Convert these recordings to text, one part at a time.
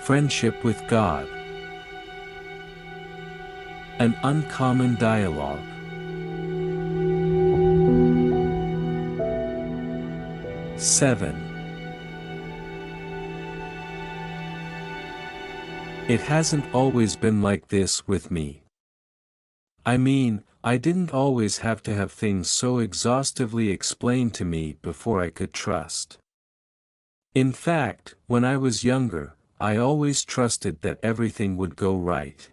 Friendship with God. An uncommon dialogue. Seven. It hasn't always been like this with me. I mean, I didn't always have to have things so exhaustively explained to me before I could trust. In fact, when I was younger, I always trusted that everything would go right.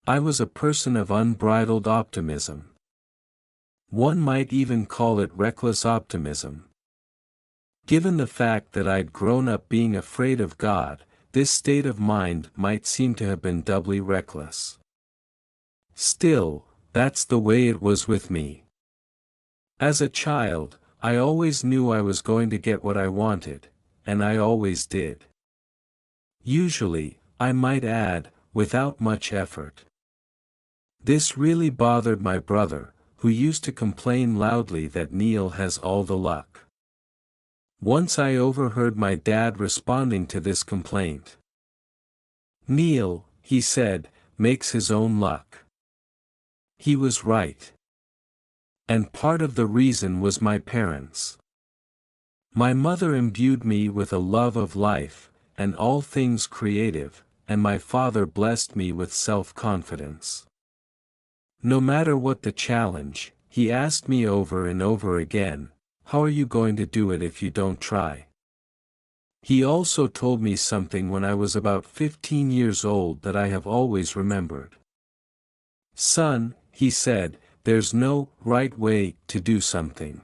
I was a person of unbridled optimism. One might even call it reckless optimism. Given the fact that I'd grown up being afraid of God, this state of mind might seem to have been doubly reckless. Still, that's the way it was with me. As a child, I always knew I was going to get what I wanted, and I always did. Usually, I might add, without much effort. This really bothered my brother, who used to complain loudly that Neale has all the luck. Once I overheard my dad responding to this complaint. Neale, he said, makes his own luck. He was right. And part of the reason was my parents. My mother imbued me with a love of life, and all things creative, and my father blessed me with self-confidence. No matter what the challenge, he asked me over and over again, "How are you going to do it if you don't try?" He also told me something when I was about 15 years old that I have always remembered. "Son," he said, "there's no right way to do something.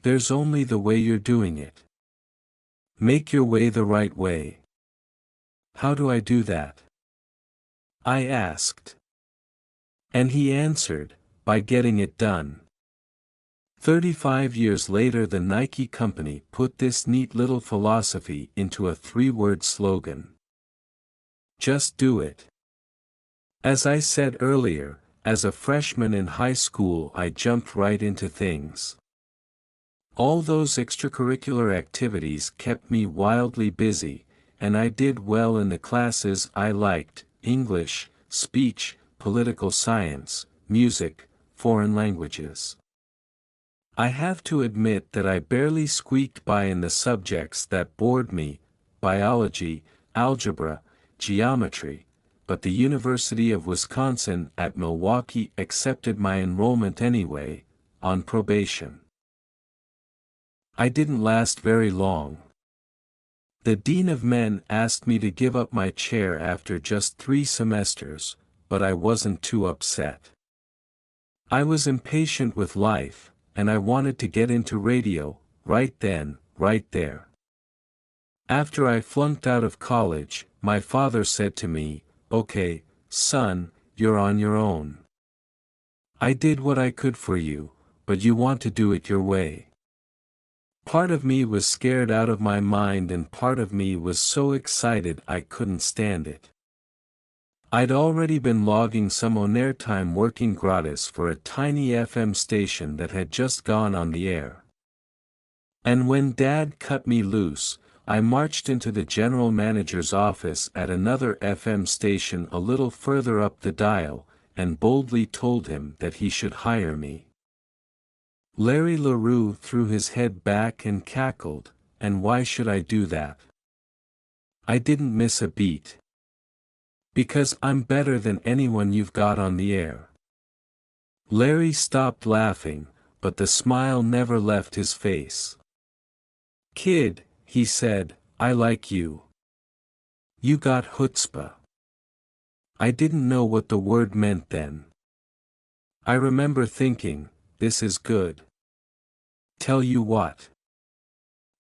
There's only the way you're doing it. Make your way the right way." "How do I do that?" I asked. And he answered, "By getting it done." 35 years later, the Nike company put this neat little philosophy into a 3-word slogan. Just do it. As I said earlier, as a freshman in high school I jumped right into things. All those extracurricular activities kept me wildly busy, and I did well in the classes I liked: English, speech, political science, music, foreign languages. I have to admit that I barely squeaked by in the subjects that bored me: biology, algebra, geometry, but the University of Wisconsin at Milwaukee accepted my enrollment anyway, on probation. I didn't last very long. The Dean of Men asked me to give up my chair after just 3 semesters, but I wasn't too upset. I was impatient with life, and I wanted to get into radio, right then, right there. After I flunked out of college, my father said to me, "Okay, son, you're on your own. I did what I could for you, but you want to do it your way." Part of me was scared out of my mind and part of me was so excited I couldn't stand it. I'd already been logging some on-air time working gratis for a tiny FM station that had just gone on the air. And when Dad cut me loose, I marched into the general manager's office at another FM station a little further up the dial, and boldly told him that he should hire me. Larry LaRue threw his head back and cackled, "And why should I do that?" I didn't miss a beat. "Because I'm better than anyone you've got on the air." Larry stopped laughing, but the smile never left his face. "Kid," he said, "I like you. You got chutzpah." I didn't know what the word meant then. I remember thinking, this is good. "Tell you what."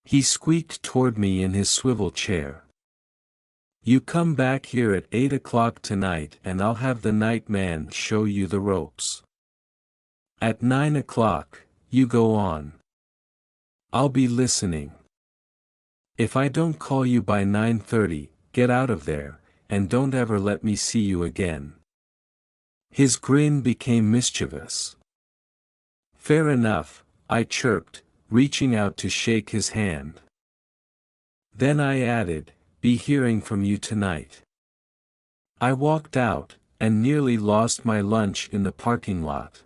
He squeaked toward me in his swivel chair. "You come back here at 8 o'clock tonight and I'll have the night man show you the ropes. At 9 o'clock, you go on. I'll be listening. If I don't call you by 9:30, get out of there, and don't ever let me see you again." His grin became mischievous. "Fair enough," I chirped, reaching out to shake his hand. Then I added, be hearing from you tonight." I walked out, and nearly lost my lunch in the parking lot.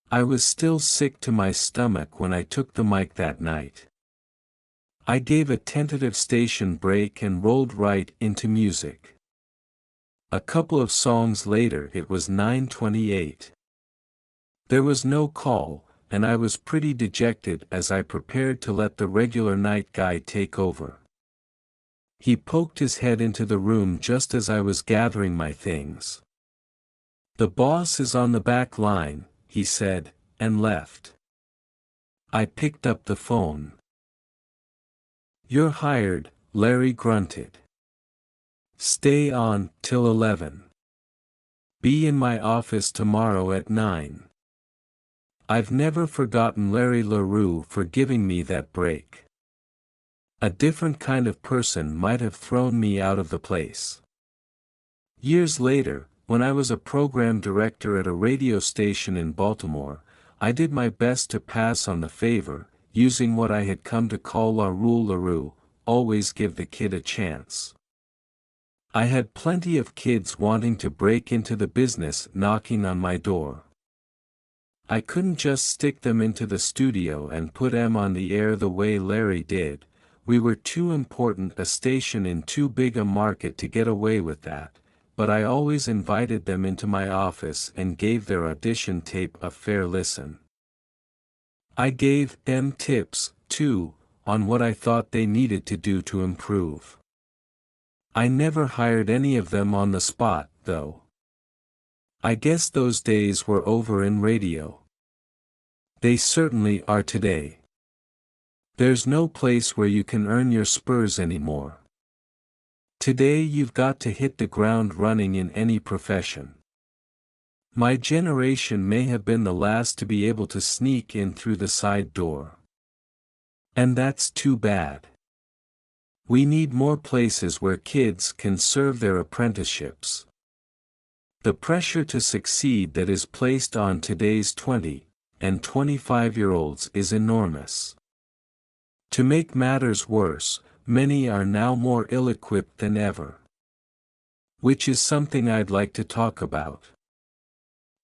I was still sick to my stomach when I took the mic that night. I gave a tentative station break and rolled right into music. A couple of songs later it was 9:28. There was no call, and I was pretty dejected as I prepared to let the regular night guy take over. He poked his head into the room just as I was gathering my things. "The boss is on the back line," he said, and left. I picked up the phone. "You're hired," Larry grunted. "Stay on till 11. Be in my office tomorrow at 9. I've never forgotten Larry LaRue for giving me that break. A different kind of person might have thrown me out of the place. Years later, when I was a program director at a radio station in Baltimore, I did my best to pass on the favor, using what I had come to call La Rule LaRue, always give the kid a chance. I had plenty of kids wanting to break into the business knocking on my door. I couldn't just stick them into the studio and put them on the air the way Larry did. We were too important a station in too big a market to get away with that, but I always invited them into my office and gave their audition tape a fair listen. I gave them tips, too, on what I thought they needed to do to improve. I never hired any of them on the spot, though. I guess those days were over in radio. They certainly are today. There's no place where you can earn your spurs anymore. Today you've got to hit the ground running in any profession. My generation may have been the last to be able to sneak in through the side door. And that's too bad. We need more places where kids can serve their apprenticeships. The pressure to succeed that is placed on today's 20 and 25-year-olds is enormous. To make matters worse, many are now more ill-equipped than ever. Which is something I'd like to talk about.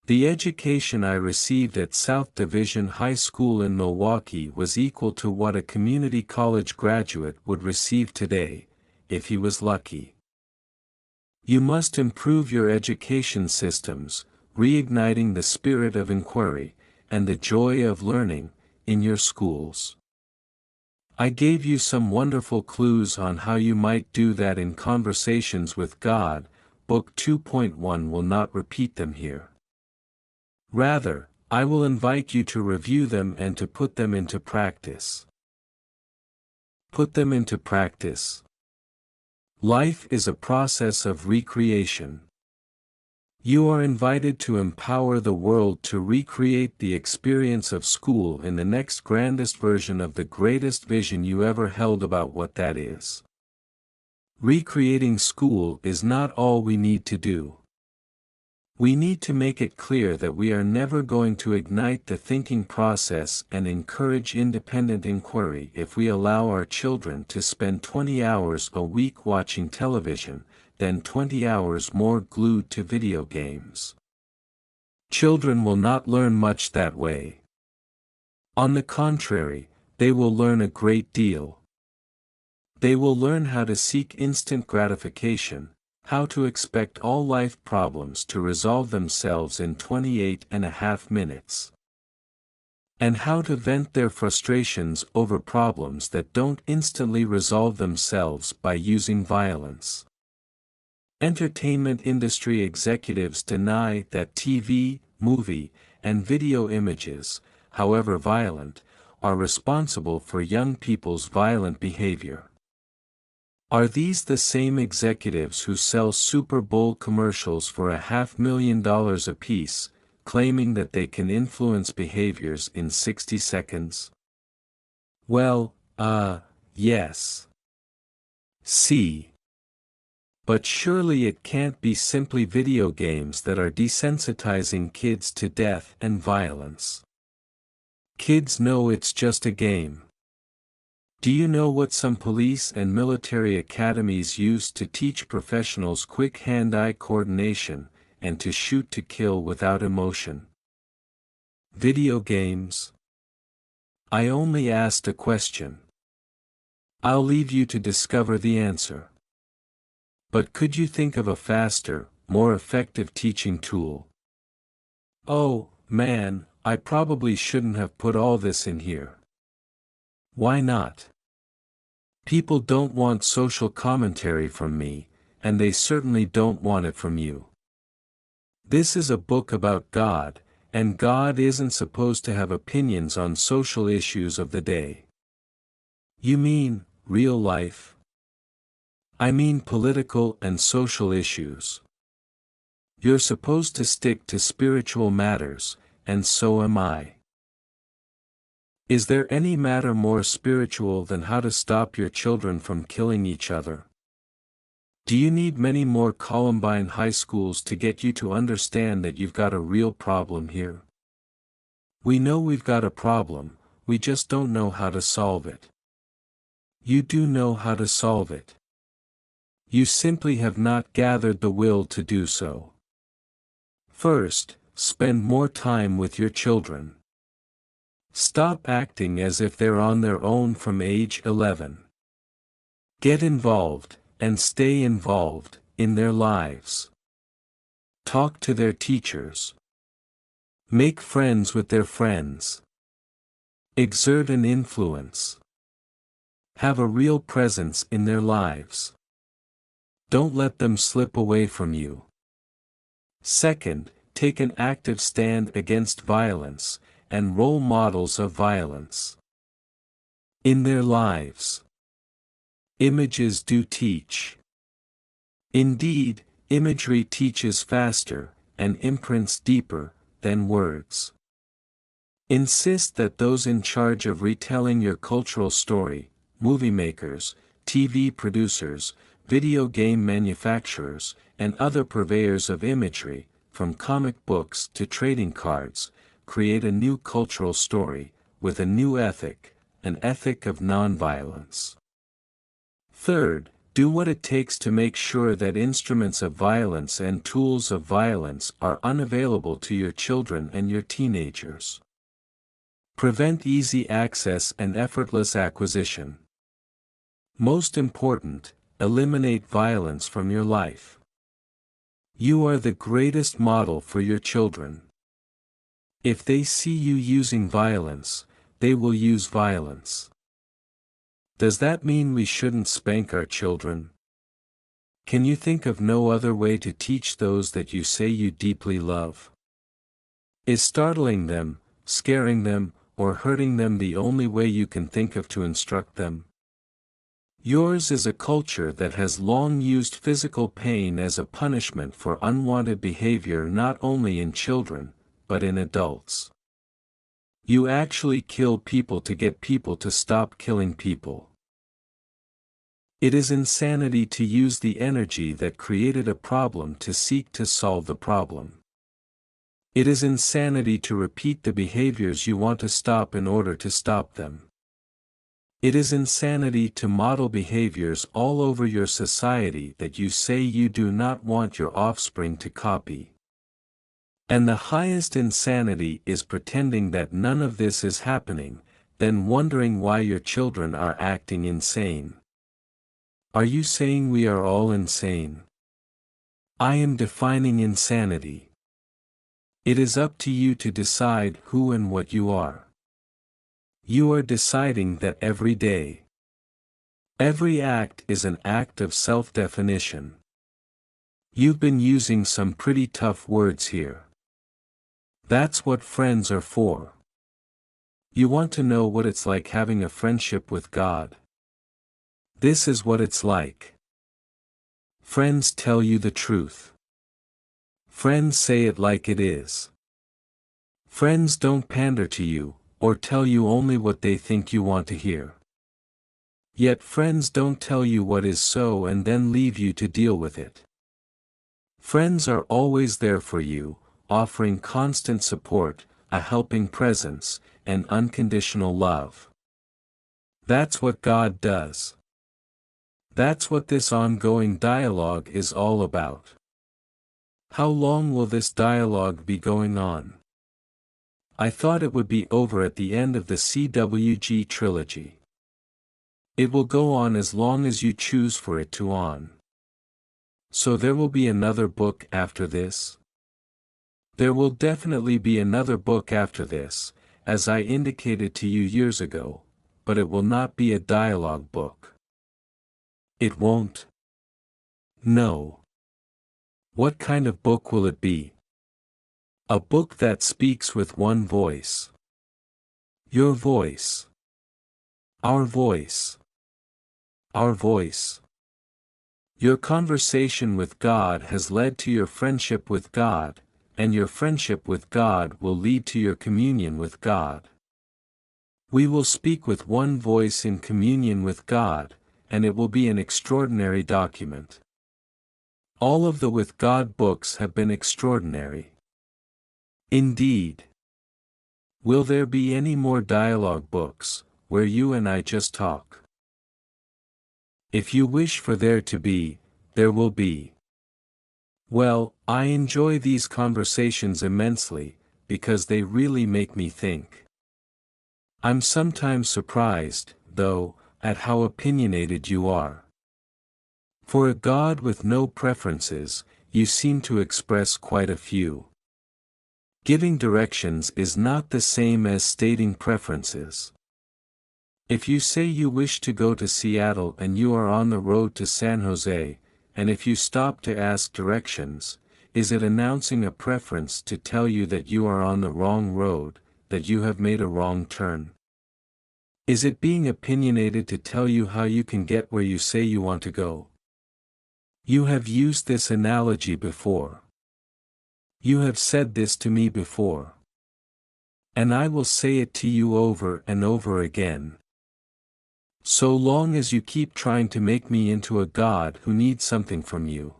The education I received at South Division High School in Milwaukee was equal to what a community college graduate would receive today, if he was lucky. You must improve your education systems, reigniting the spirit of inquiry, and the joy of learning, in your schools. I gave you some wonderful clues on how you might do that in Conversations with God. Book 2.1 will not repeat them here. Rather, I will invite you to review them and to put them into practice. Put them into practice. Life is a process of recreation. You are invited to empower the world to recreate the experience of school in the next grandest version of the greatest vision you ever held about what that is. Recreating school is not all we need to do. We need to make it clear that we are never going to ignite the thinking process and encourage independent inquiry if we allow our children to spend 20 hours a week watching television, then 20 hours more glued to video games. Children will not learn much that way. On the contrary, they will learn a great deal. They will learn how to seek instant gratification, how to expect all life problems to resolve themselves in 28.5 minutes. And how to vent their frustrations over problems that don't instantly resolve themselves by using violence. Entertainment industry executives deny that TV, movie, and video images, however violent, are responsible for young people's violent behavior. Are these the same executives who sell Super Bowl commercials for $500,000 apiece, claiming that they can influence behaviors in 60 seconds? Well, yes. See. But surely it can't be simply video games that are desensitizing kids to death and violence. Kids know it's just a game. Do you know what some police and military academies use to teach professionals quick hand-eye coordination, and to shoot to kill without emotion? Video games. I only asked a question. I'll leave you to discover the answer. But could you think of a faster, more effective teaching tool? Oh, man, I probably shouldn't have put all this in here. Why not? People don't want social commentary from me, and they certainly don't want it from you. This is a book about God, and God isn't supposed to have opinions on social issues of the day. You mean, real life? I mean political and social issues. You're supposed to stick to spiritual matters, and so am I. Is there any matter more spiritual than how to stop your children from killing each other? Do you need many more Columbine high schools to get you to understand that you've got a real problem here? We know we've got a problem, we just don't know how to solve it. You do know how to solve it. You simply have not gathered the will to do so. First, spend more time with your children. Stop acting as if they're on their own from age 11. Get involved, and stay involved, in their lives. Talk to their teachers. Make friends with their friends. Exert an influence. Have a real presence in their lives. Don't let them slip away from you. Second, take an active stand against violence, and role models of violence in their lives. Images do teach. Indeed, imagery teaches faster, and imprints deeper, than words. Insist that those in charge of retelling your cultural story, movie makers, TV producers, video game manufacturers, and other purveyors of imagery, from comic books to trading cards, create a new cultural story, with a new ethic, an ethic of nonviolence. Third, do what it takes to make sure that instruments of violence and tools of violence are unavailable to your children and your teenagers. Prevent easy access and effortless acquisition. Most important, eliminate violence from your life. You are the greatest model for your children. If they see you using violence, they will use violence. Does that mean we shouldn't spank our children? Can you think of no other way to teach those that you say you deeply love? Is startling them, scaring them, or hurting them the only way you can think of to instruct them? Yours is a culture that has long used physical pain as a punishment for unwanted behavior not only in children, but in adults. You actually kill people to get people to stop killing people. It is insanity to use the energy that created a problem to seek to solve the problem. It is insanity to repeat the behaviors you want to stop in order to stop them. It is insanity to model behaviors all over your society that you say you do not want your offspring to copy. And the highest insanity is pretending that none of this is happening, then wondering why your children are acting insane. Are you saying we are all insane? I am defining insanity. It is up to you to decide who and what you are. You are deciding that every day. Every act is an act of self-definition. You've been using some pretty tough words here. That's what friends are for. You want to know what it's like having a friendship with God? This is what it's like. Friends tell you the truth. Friends say it like it is. Friends don't pander to you, or tell you only what they think you want to hear. Yet friends don't tell you what is so and then leave you to deal with it. Friends are always there for you, offering constant support, a helping presence, and unconditional love. That's what God does. That's what this ongoing dialogue is all about. How long will this dialogue be going on? I thought it would be over at the end of the CWG trilogy. It will go on as long as you choose for it to on. So there will be another book after this? There will definitely be another book after this, as I indicated to you years ago, but it will not be a dialogue book. It won't? No. What kind of book will it be? A book that speaks with one voice. Your voice. Our voice. Our voice. Your conversation with God has led to your friendship with God, and your friendship with God will lead to your communion with God. We will speak with one voice in communion with God, and it will be an extraordinary document. All of the With God books have been extraordinary. Indeed. Will there be any more dialogue books, where you and I just talk? If you wish for there to be, there will be. Well, I enjoy these conversations immensely, because they really make me think. I'm sometimes surprised, though, at how opinionated you are. For a God with no preferences, you seem to express quite a few. Giving directions is not the same as stating preferences. If you say you wish to go to Seattle and you are on the road to San Jose, and if you stop to ask directions, is it announcing a preference to tell you that you are on the wrong road, that you have made a wrong turn? Is it being opinionated to tell you how you can get where you say you want to go? You have used this analogy before. You have said this to me before. And I will say it to you over and over again. So long as you keep trying to make me into a God who needs something from you.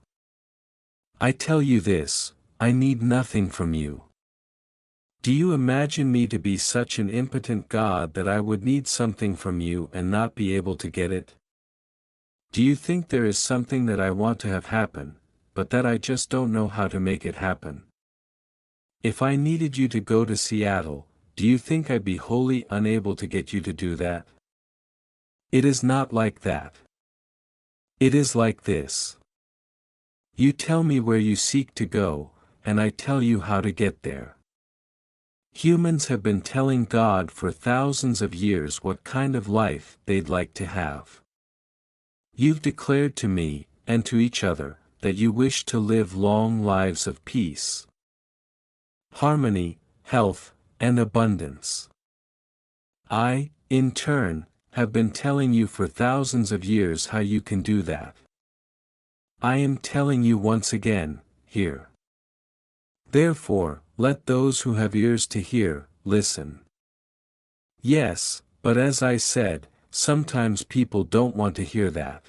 I tell you this, I need nothing from you. Do you imagine me to be such an impotent God that I would need something from you and not be able to get it? Do you think there is something that I want to have happen, but that I just don't know how to make it happen? If I needed you to go to Seattle, do you think I'd be wholly unable to get you to do that? It is not like that. It is like this. You tell me where you seek to go, and I tell you how to get there. Humans have been telling God for thousands of years what kind of life they'd like to have. You've declared to me, and to each other, that you wish to live long lives of peace, harmony, health, and abundance. I, in turn, have been telling you for thousands of years how you can do that. I am telling you once again, here. Therefore, let those who have ears to hear, listen. Yes, but as I said, sometimes people don't want to hear that.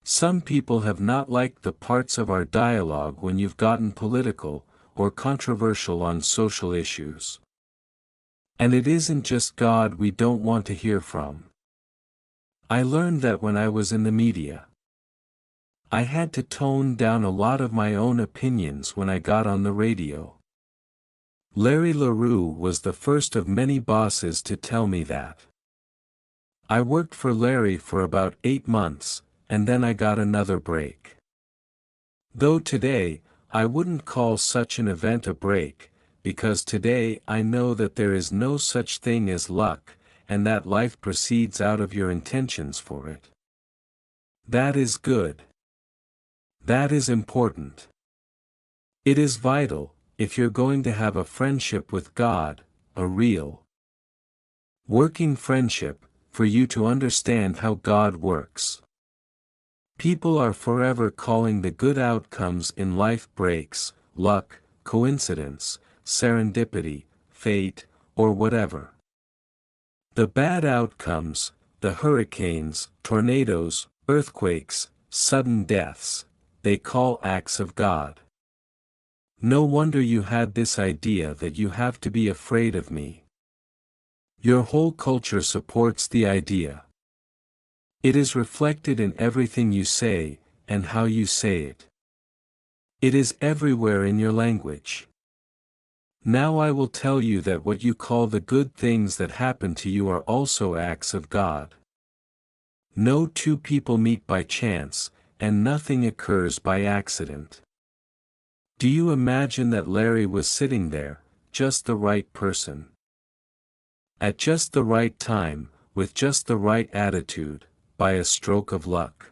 Some people have not liked the parts of our dialogue when you've gotten political, or controversial on social issues. And it isn't just God we don't want to hear from. I learned that when I was in the media. I had to tone down a lot of my own opinions when I got on the radio. Larry LaRue was the first of many bosses to tell me that. I worked for Larry for about 8 months, and then I got another break. Though today, I wouldn't call such an event a break, because today I know that there is no such thing as luck, and that life proceeds out of your intentions for it. That is good. That is important. It is vital, if you're going to have a friendship with God, a real working friendship, for you to understand how God works. People are forever calling the good outcomes in life breaks, luck, coincidence, serendipity, fate, or whatever. The bad outcomes, the hurricanes, tornadoes, earthquakes, sudden deaths, they call acts of God. No wonder you had this idea that you have to be afraid of me. Your whole culture supports the idea. It is reflected in everything you say, and how you say it. It is everywhere in your language. Now I will tell you that what you call the good things that happen to you are also acts of God. No two people meet by chance, and nothing occurs by accident. Do you imagine that Larry was sitting there, just the right person? At just the right time, with just the right attitude, by a stroke of luck?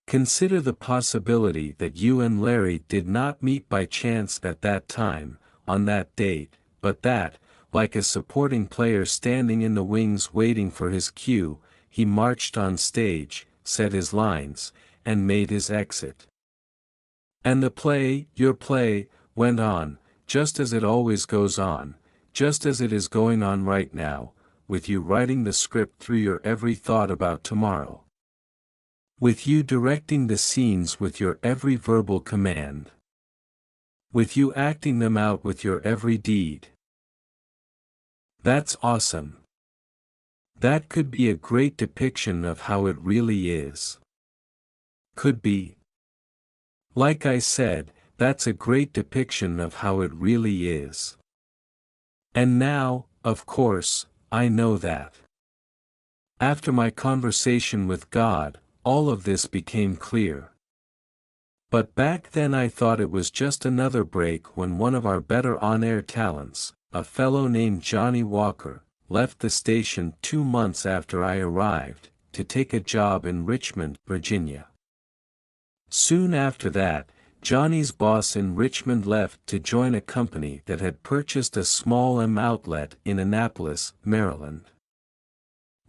Consider the possibility that you and Larry did not meet by chance at that time, on that date, but that, like a supporting player standing in the wings waiting for his cue, he marched on stage, said his lines, and made his exit. And the play, your play, went on, just as it always goes on, just as it is going on right now, with you writing the script through your every thought about tomorrow. With you directing the scenes with your every verbal command. With you acting them out with your every deed. That's awesome. That could be a great depiction of how it really is. Could be. Like I said, that's a great depiction of how it really is. And now, of course, I know that. After my conversation with God, all of this became clear. But back then I thought it was just another break when one of our better on-air talents, a fellow named Johnny Walker, left the station 2 months after I arrived, to take a job in Richmond, Virginia. Soon after that, Johnny's boss in Richmond left to join a company that had purchased a small outlet in Annapolis, Maryland.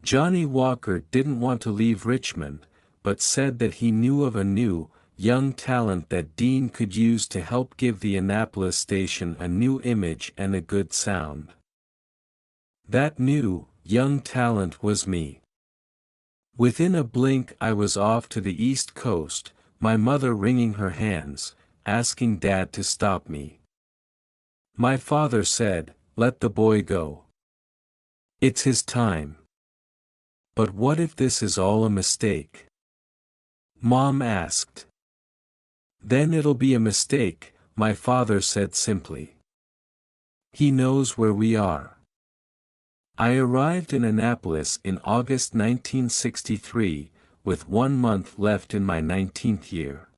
Johnny Walker didn't want to leave Richmond, but said that he knew of a new, young talent that Dean could use to help give the Annapolis station a new image and a good sound. That new, young talent was me. Within a blink I was off to the East Coast, my mother wringing her hands, asking Dad to stop me. My father said, "Let the boy go. It's his time." But what if this is all a mistake? Mom asked. Then it'll be a mistake, my father said simply. He knows where we are. I arrived in Annapolis in August 1963, with 1 month left in my 19th year.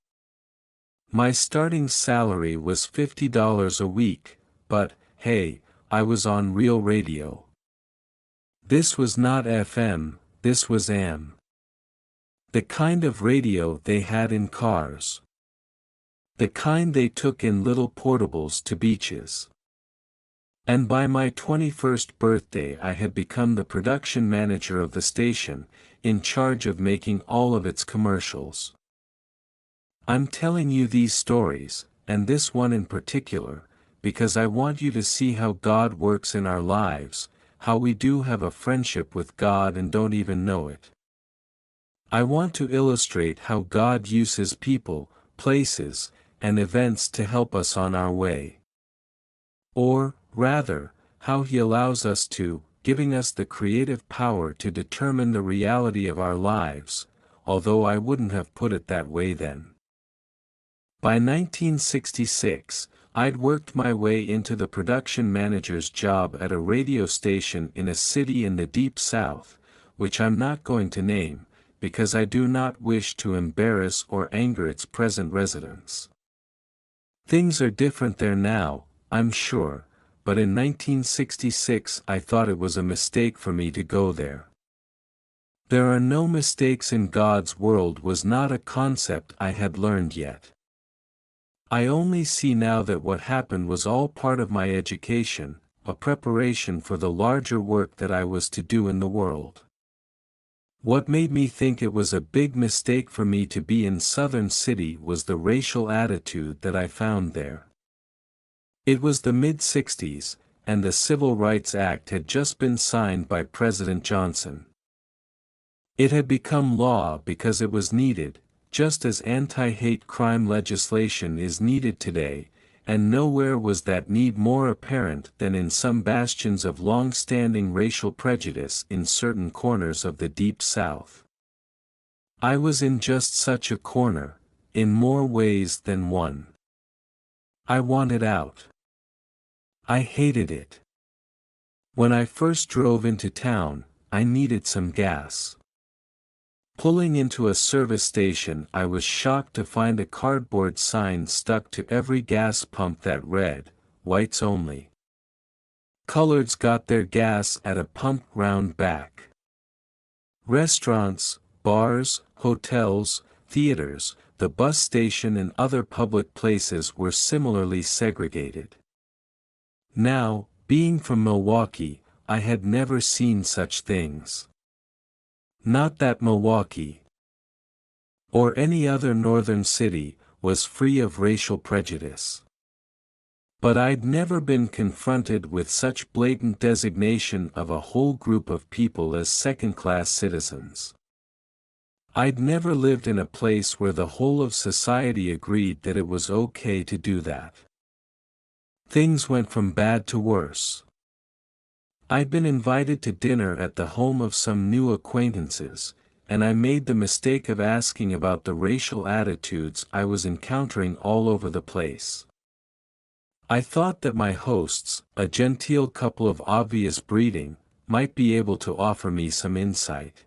My starting salary was $50 a week, but, hey, I was on real radio. This was not FM, this was AM. The kind of radio they had in cars. The kind they took in little portables to beaches. And by my 21st birthday I had become the production manager of the station, in charge of making all of its commercials. I'm telling you these stories, and this one in particular, because I want you to see how God works in our lives, how we do have a friendship with God and don't even know it. I want to illustrate how God uses people, places, and events to help us on our way. Or, rather, how He allows us to, giving us the creative power to determine the reality of our lives, although I wouldn't have put it that way then. By 1966, I'd worked my way into the production manager's job at a radio station in a city in the Deep South, which I'm not going to name, because I do not wish to embarrass or anger its present residents. Things are different there now, I'm sure, but in 1966 I thought it was a mistake for me to go there. There are no mistakes in God's world was not a concept I had learned yet. I only see now that what happened was all part of my education, a preparation for the larger work that I was to do in the world. What made me think it was a big mistake for me to be in Southern City was the racial attitude that I found there. It was the mid-60s, and the Civil Rights Act had just been signed by President Johnson. It had become law because it was needed, just as anti-hate crime legislation is needed today, and nowhere was that need more apparent than in some bastions of long-standing racial prejudice in certain corners of the Deep South. I was in just such a corner, in more ways than one. I wanted out. I hated it. When I first drove into town, I needed some gas. Pulling into a service station, I was shocked to find a cardboard sign stuck to every gas pump that read, "Whites only." Coloreds got their gas at a pump round back. Restaurants, bars, hotels, theaters, the bus station and other public places were similarly segregated. Now, being from Milwaukee, I had never seen such things. Not that Milwaukee, or any other northern city, was free of racial prejudice. But I'd never been confronted with such blatant designation of a whole group of people as second-class citizens. I'd never lived in a place where the whole of society agreed that it was okay to do that. Things went from bad to worse. I'd been invited to dinner at the home of some new acquaintances, and I made the mistake of asking about the racial attitudes I was encountering all over the place. I thought that my hosts, a genteel couple of obvious breeding, might be able to offer me some insight.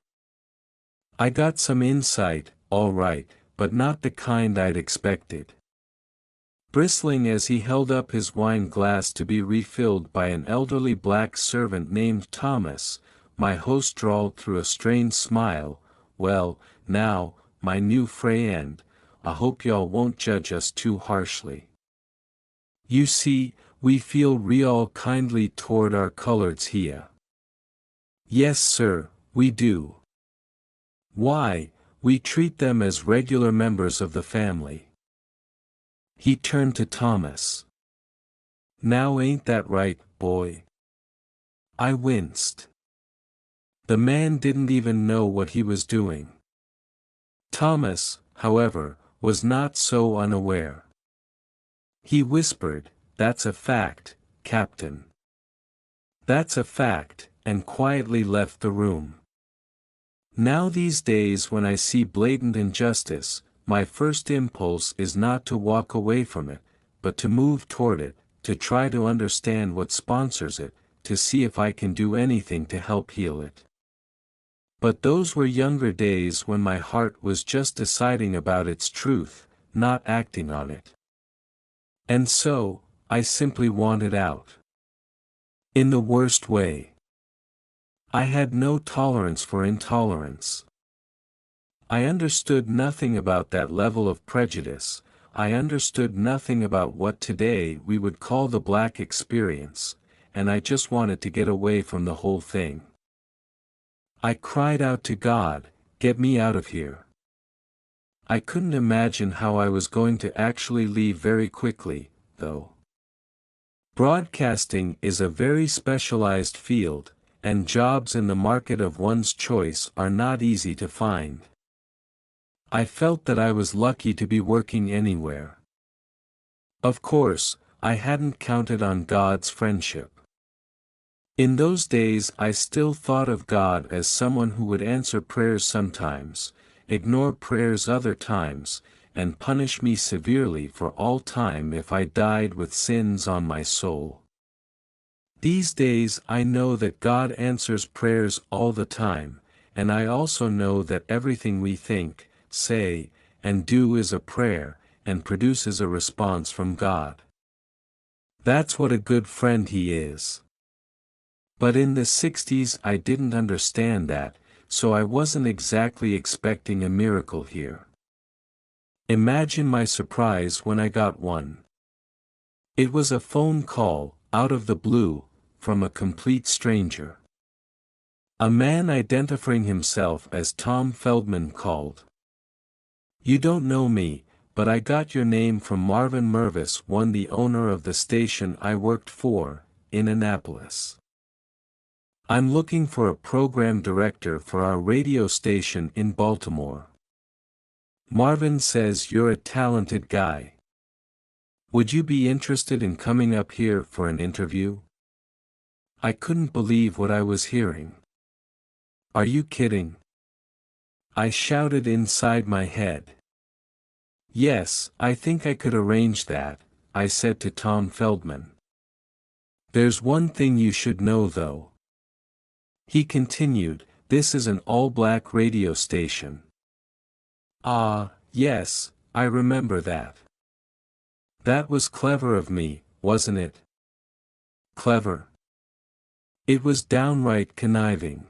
I got some insight, all right, but not the kind I'd expected. Bristling as he held up his wine glass to be refilled by an elderly black servant named Thomas, my host drawled through a strained smile, "Well, now, my new friend, I hope y'all won't judge us too harshly. You see, we feel real kindly toward our coloreds here." "Yes, sir, we do. Why, we treat them as regular members of the family." He turned to Thomas. "Now ain't that right, boy?" I winced. The man didn't even know what he was doing. Thomas, however, was not so unaware. He whispered, "That's a fact, Captain. That's a fact," and quietly left the room. Now these days when I see blatant injustice, my first impulse is not to walk away from it, but to move toward it, to try to understand what sponsors it, to see if I can do anything to help heal it. But those were younger days when my heart was just deciding about its truth, not acting on it. And so, I simply wanted out. In the worst way. I had no tolerance for intolerance. I understood nothing about that level of prejudice. I understood nothing about what today we would call the black experience, and I just wanted to get away from the whole thing. I cried out to God, "Get me out of here." I couldn't imagine how I was going to actually leave very quickly, though. Broadcasting is a very specialized field, and jobs in the market of one's choice are not easy to find. I felt that I was lucky to be working anywhere. Of course, I hadn't counted on God's friendship. In those days I still thought of God as someone who would answer prayers sometimes, ignore prayers other times, and punish me severely for all time if I died with sins on my soul. These days I know that God answers prayers all the time, and I also know that everything we think, say, and do is a prayer, and produces a response from God. That's what a good friend He is. But in the 60s I didn't understand that, so I wasn't exactly expecting a miracle here. Imagine my surprise when I got one. It was a phone call, out of the blue, from a complete stranger. A man identifying himself as Tom Feldman called. "You don't know me, but I got your name from Marvin Mervis, the owner of the station I worked for, in Annapolis. I'm looking for a program director for our radio station in Baltimore. Marvin says you're a talented guy." Would you be interested in coming up here for an interview? I couldn't believe what I was hearing. Are you kidding? I shouted inside my head. Yes, I think I could arrange that, I said to Tom Feldman. There's one thing you should know though. He continued, this is an all-black radio station. Ah, yes, I remember that. That was clever of me, wasn't it? Clever. It was downright conniving.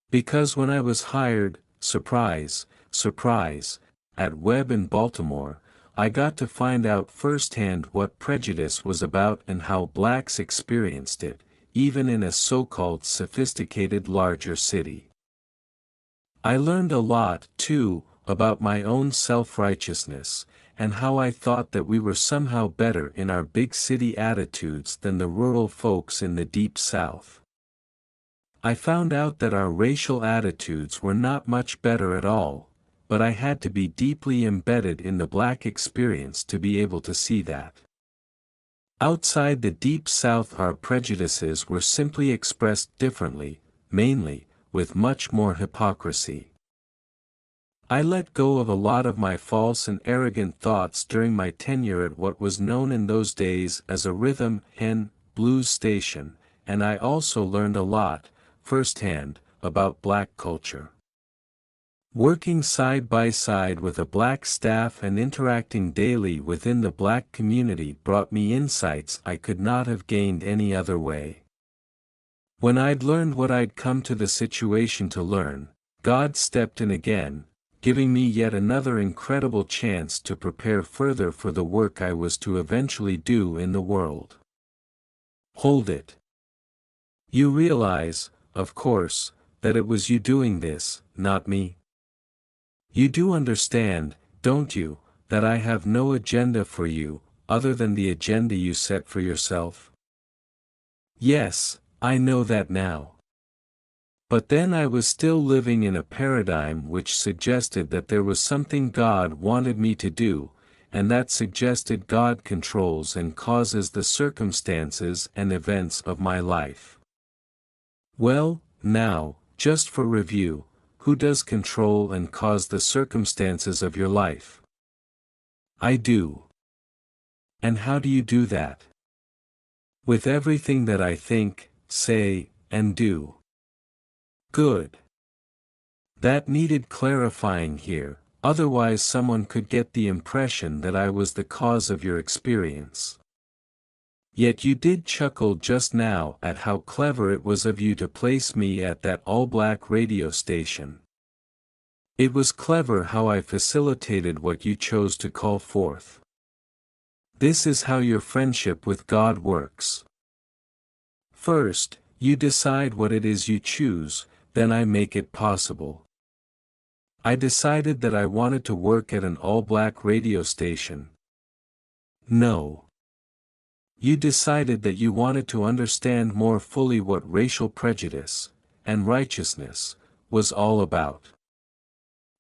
Because when I was hired, surprise, surprise, at Webb in Baltimore, I got to find out firsthand what prejudice was about and how blacks experienced it, even in a so-called sophisticated larger city. I learned a lot, too, about my own self-righteousness, and how I thought that we were somehow better in our big city attitudes than the rural folks in the Deep South. I found out that our racial attitudes were not much better at all, but I had to be deeply embedded in the black experience to be able to see that. Outside the Deep South our prejudices were simply expressed differently, mainly, with much more hypocrisy. I let go of a lot of my false and arrogant thoughts during my tenure at what was known in those days as a rhythm and blues station, and I also learned a lot, firsthand, about black culture. Working side by side with a black staff and interacting daily within the black community brought me insights I could not have gained any other way. When I'd learned what I'd come to the situation to learn, God stepped in again, giving me yet another incredible chance to prepare further for the work I was to eventually do in the world. Hold it. You realize, of course, that it was you doing this, not me. You do understand, don't you, that I have no agenda for you, other than the agenda you set for yourself? Yes, I know that now. But then I was still living in a paradigm which suggested that there was something God wanted me to do, and that suggested God controls and causes the circumstances and events of my life. Well, now, just for review, who does control and cause the circumstances of your life? I do. And how do you do that? With everything that I think, say, and do. Good. That needed clarifying here, otherwise someone could get the impression that I was the cause of your experience. Yet you did chuckle just now at how clever it was of you to place me at that all-black radio station. It was clever how I facilitated what you chose to call forth. This is how your friendship with God works. First, you decide what it is you choose, then I make it possible. I decided that I wanted to work at an all-black radio station. No. You decided that you wanted to understand more fully what racial prejudice, and righteousness, was all about.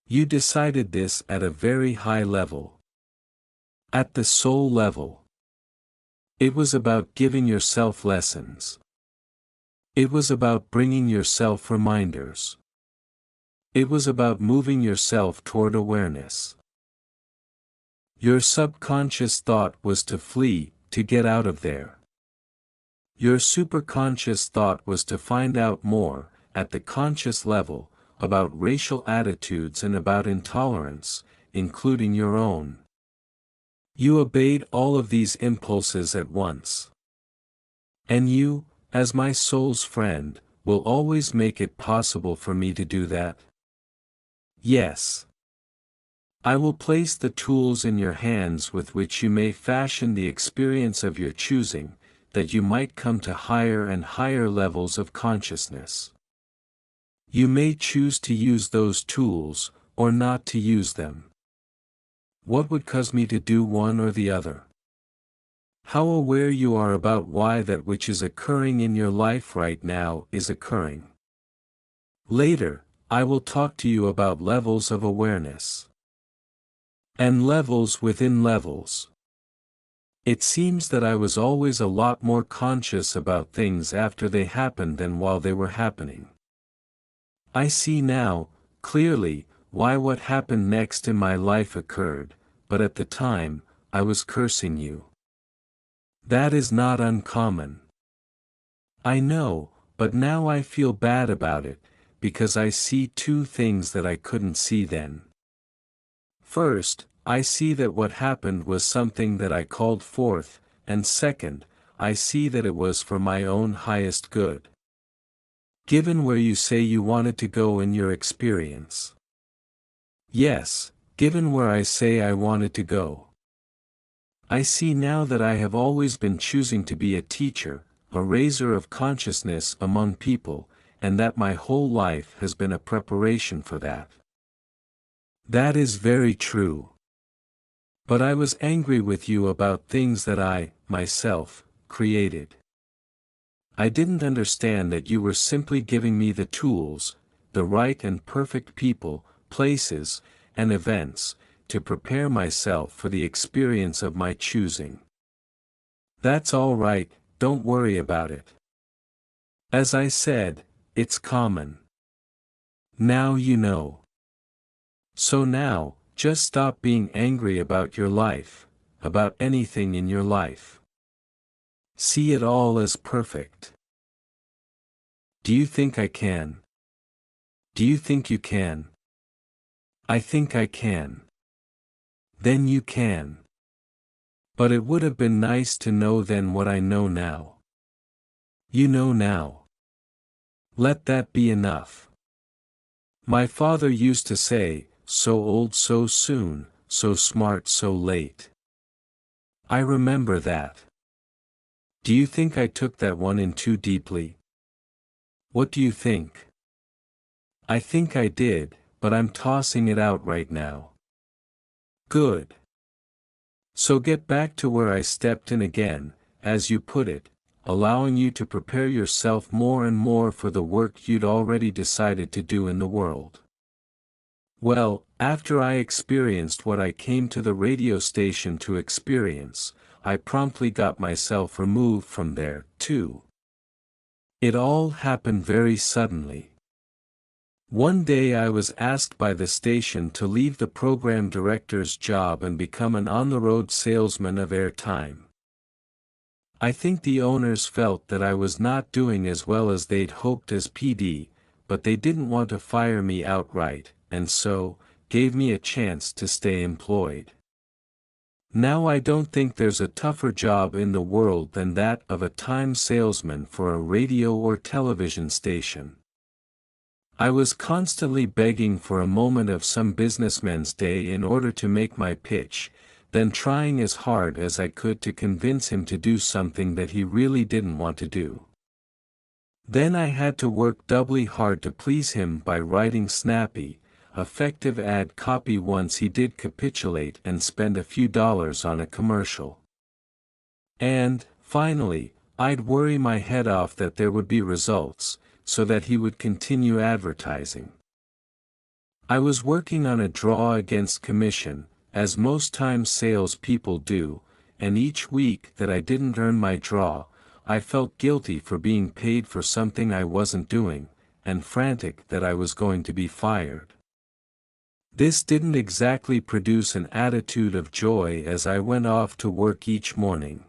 You decided this at a very high level. At the soul level. It was about giving yourself lessons. It was about bringing yourself reminders. It was about moving yourself toward awareness. Your subconscious thought was to flee, to get out of there. Your superconscious thought was to find out more, at the conscious level, about racial attitudes and about intolerance, including your own. You obeyed all of these impulses at once. And you, as my soul's friend, will always make it possible for me to do that? Yes. I will place the tools in your hands with which you may fashion the experience of your choosing, that you might come to higher and higher levels of consciousness. You may choose to use those tools, or not to use them. What would cause me to do one or the other? How aware you are about why that which is occurring in your life right now is occurring. Later, I will talk to you about levels of awareness. And levels within levels. It seems that I was always a lot more conscious about things after they happened than while they were happening. I see now, clearly, why what happened next in my life occurred, but at the time, I was cursing you. That is not uncommon. I know, but now I feel bad about it, because I see two things that I couldn't see then. First, I see that what happened was something that I called forth, and second, I see that it was for my own highest good. Given where you say you wanted to go in your experience. Yes, given where I say I wanted to go. I see now that I have always been choosing to be a teacher, a raiser of consciousness among people, and that my whole life has been a preparation for that. That is very true. But I was angry with you about things that I, myself, created. I didn't understand that you were simply giving me the tools, the right and perfect people, places, and events, to prepare myself for the experience of my choosing. That's all right, don't worry about it. As I said, it's common. Now you know. So now, just stop being angry about your life, about anything in your life. See it all as perfect. Do you think I can? Do you think you can? I think I can. Then you can. But it would have been nice to know then what I know now. You know now. Let that be enough. My father used to say, so old so soon, so smart so late. I remember that. Do you think I took that one in too deeply? What do you think? I think I did, but I'm tossing it out right now. Good. So get back to where I stepped in again, as you put it, allowing you to prepare yourself more and more for the work you'd already decided to do in the world. Well, after I experienced what I came to the radio station to experience, I promptly got myself removed from there, too. It all happened very suddenly. One day I was asked by the station to leave the program director's job and become an on-the-road salesman of airtime. I think the owners felt that I was not doing as well as they'd hoped as PD, but they didn't want to fire me outright, and so, gave me a chance to stay employed. Now I don't think there's a tougher job in the world than that of a time salesman for a radio or television station. I was constantly begging for a moment of some businessman's day in order to make my pitch, then trying as hard as I could to convince him to do something that he really didn't want to do. Then I had to work doubly hard to please him by writing snappy, effective ad copy once he did capitulate and spend a few dollars on a commercial. And, finally, I'd worry my head off that there would be results, so that he would continue advertising. I was working on a draw against commission, as most times sales people do, and each week that I didn't earn my draw, I felt guilty for being paid for something I wasn't doing, and frantic that I was going to be fired. This didn't exactly produce an attitude of joy as I went off to work each morning.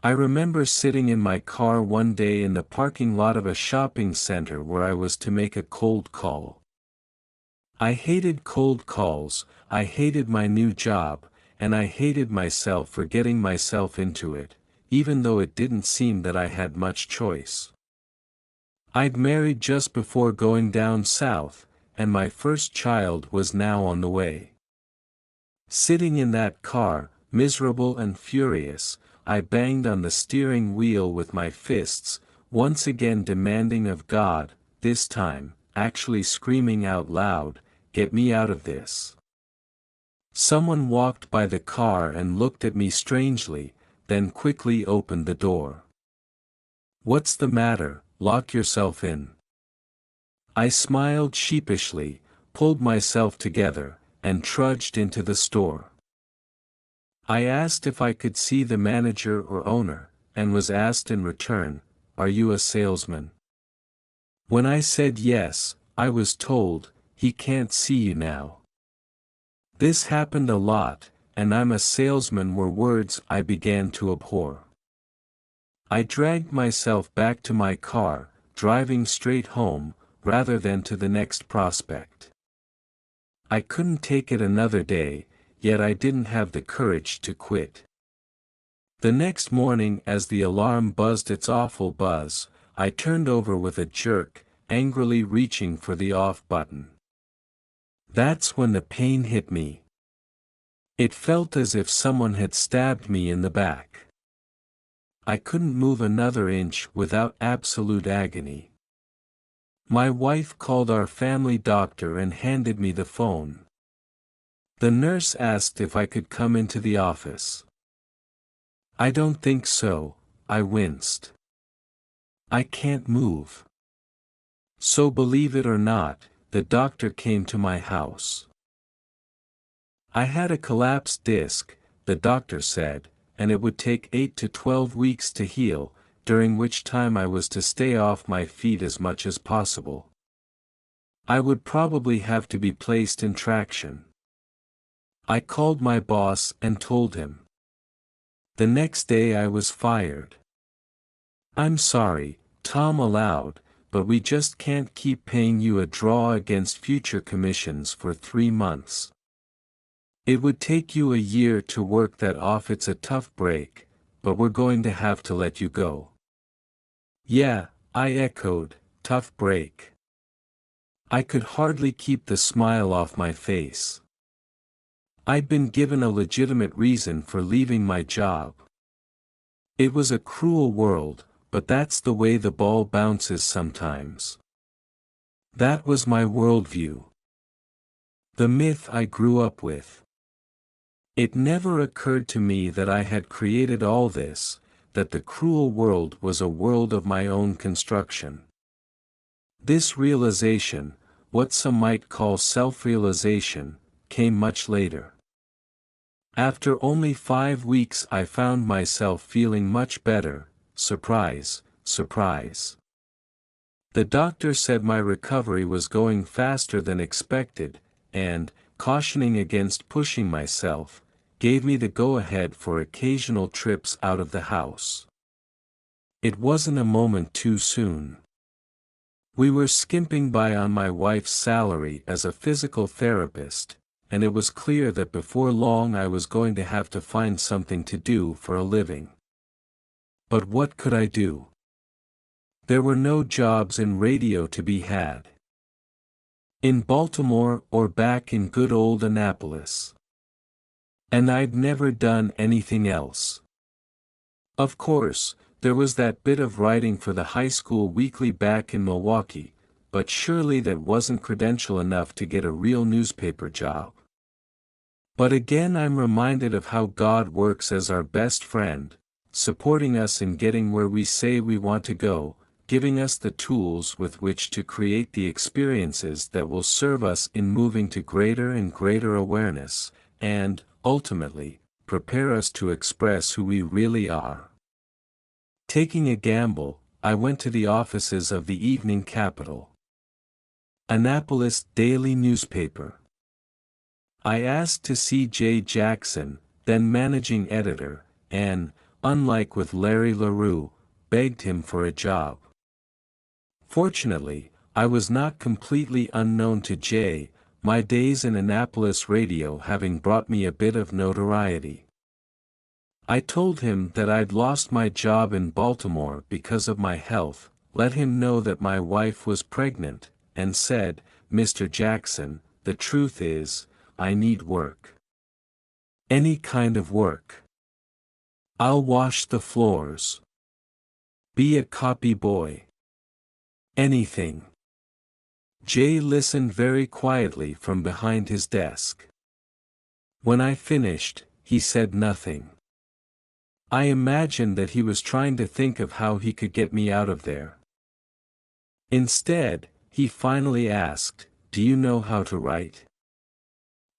I remember sitting in my car one day in the parking lot of a shopping center where I was to make a cold call. I hated cold calls, I hated my new job, and I hated myself for getting myself into it, even though it didn't seem that I had much choice. I'd married just before going down south, and my first child was now on the way. Sitting in that car, miserable and furious, I banged on the steering wheel with my fists, once again demanding of God, this time, actually screaming out loud, "Get me out of this." Someone walked by the car and looked at me strangely, then quickly opened the door. "What's the matter? Lock yourself in." I smiled sheepishly, pulled myself together, and trudged into the store. I asked if I could see the manager or owner, and was asked in return, "Are you a salesman?" When I said yes, I was told, "He can't see you now." This happened a lot, and "I'm a salesman" were words I began to abhor. I dragged myself back to my car, driving straight home, rather than to the next prospect. I couldn't take it another day, yet I didn't have the courage to quit. The next morning, as the alarm buzzed its awful buzz, I turned over with a jerk, angrily reaching for the off button. That's when the pain hit me. It felt as if someone had stabbed me in the back. I couldn't move another inch without absolute agony. My wife called our family doctor and handed me the phone. The nurse asked if I could come into the office. "I don't think so," I winced. "I can't move." So believe it or not, the doctor came to my house. I had a collapsed disc, the doctor said, and it would take 8 to 12 weeks to heal, during which time I was to stay off my feet as much as possible. I would probably have to be placed in traction. I called my boss and told him. The next day I was fired. "I'm sorry, Tom allowed, but we just can't keep paying you a draw against future commissions for 3 months. It would take you a year to work that off. It's a tough break, but we're going to have to let you go." "Yeah," I echoed, "tough break." I could hardly keep the smile off my face. I'd been given a legitimate reason for leaving my job. It was a cruel world, but that's the way the ball bounces sometimes. That was my worldview. The myth I grew up with. It never occurred to me that I had created all this, that the cruel world was a world of my own construction. This realization, what some might call self-realization, came much later. After only 5 weeks I found myself feeling much better. Surprise, surprise. The doctor said my recovery was going faster than expected, and, cautioning against pushing myself, gave me the go-ahead for occasional trips out of the house. It wasn't a moment too soon. We were skimping by on my wife's salary as a physical therapist, and it was clear that before long I was going to have to find something to do for a living. But what could I do? There were no jobs in radio to be had. In Baltimore or back in good old Annapolis. And I'd never done anything else. Of course, there was that bit of writing for the high school weekly back in Milwaukee, but surely that wasn't credential enough to get a real newspaper job. But again I'm reminded of how God works as our best friend, supporting us in getting where we say we want to go, giving us the tools with which to create the experiences that will serve us in moving to greater and greater awareness, and, ultimately, prepare us to express who we really are. Taking a gamble, I went to the offices of the Evening Capital, Annapolis daily newspaper. I asked to see J. Jackson, then managing editor, and, unlike with Larry LaRue, begged him for a job. Fortunately, I was not completely unknown to Jay, my days in Annapolis radio having brought me a bit of notoriety. I told him that I'd lost my job in Baltimore because of my health, let him know that my wife was pregnant, and said, "Mr. Jackson, the truth is, I need work. Any kind of work. I'll wash the floors. Be a copy boy. Anything." Jay listened very quietly from behind his desk. When I finished, he said nothing. I imagined that he was trying to think of how he could get me out of there. Instead, he finally asked, "Do you know how to write?"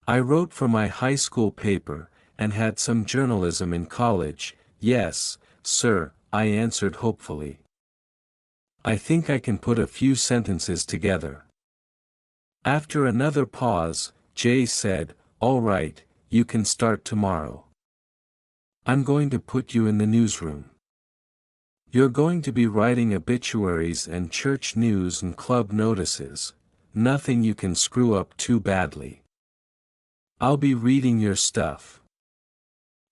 I wrote for my high school paper, and had some journalism in college. Yes, sir, I answered hopefully. I think I can put a few sentences together. After another pause, Jay said, "All right, you can start tomorrow. I'm going to put you in the newsroom. You're going to be writing obituaries and church news and club notices, nothing you can screw up too badly. I'll be reading your stuff.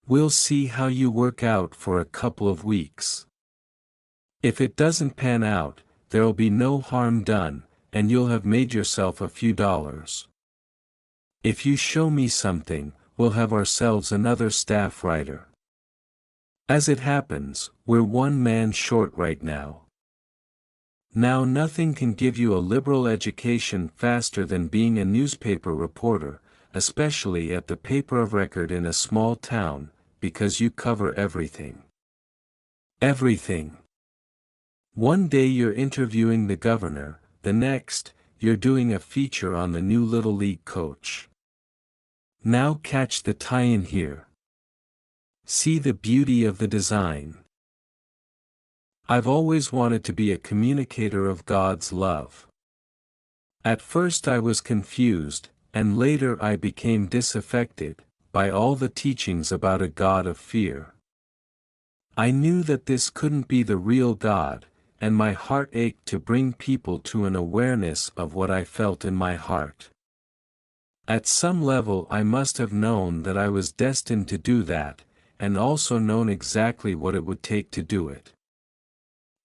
We'll see how you work out for a couple of weeks. If it doesn't pan out, there'll be no harm done, and you'll have made yourself a few dollars. If you show me something, we'll have ourselves another staff writer. As it happens, we're one man short right now. Now nothing can give you a liberal education faster than being a newspaper reporter, especially at the paper of record in a small town, because you cover everything. Everything. One day you're interviewing the governor, the next, you're doing a feature on the new Little League coach. Now catch the tie-in here. See the beauty of the design. I've always wanted to be a communicator of God's love. At first I was confused, and later I became disaffected, by all the teachings about a God of fear. I knew that this couldn't be the real God, and my heart ached to bring people to an awareness of what I felt in my heart. At some level I must have known that I was destined to do that, and also known exactly what it would take to do it.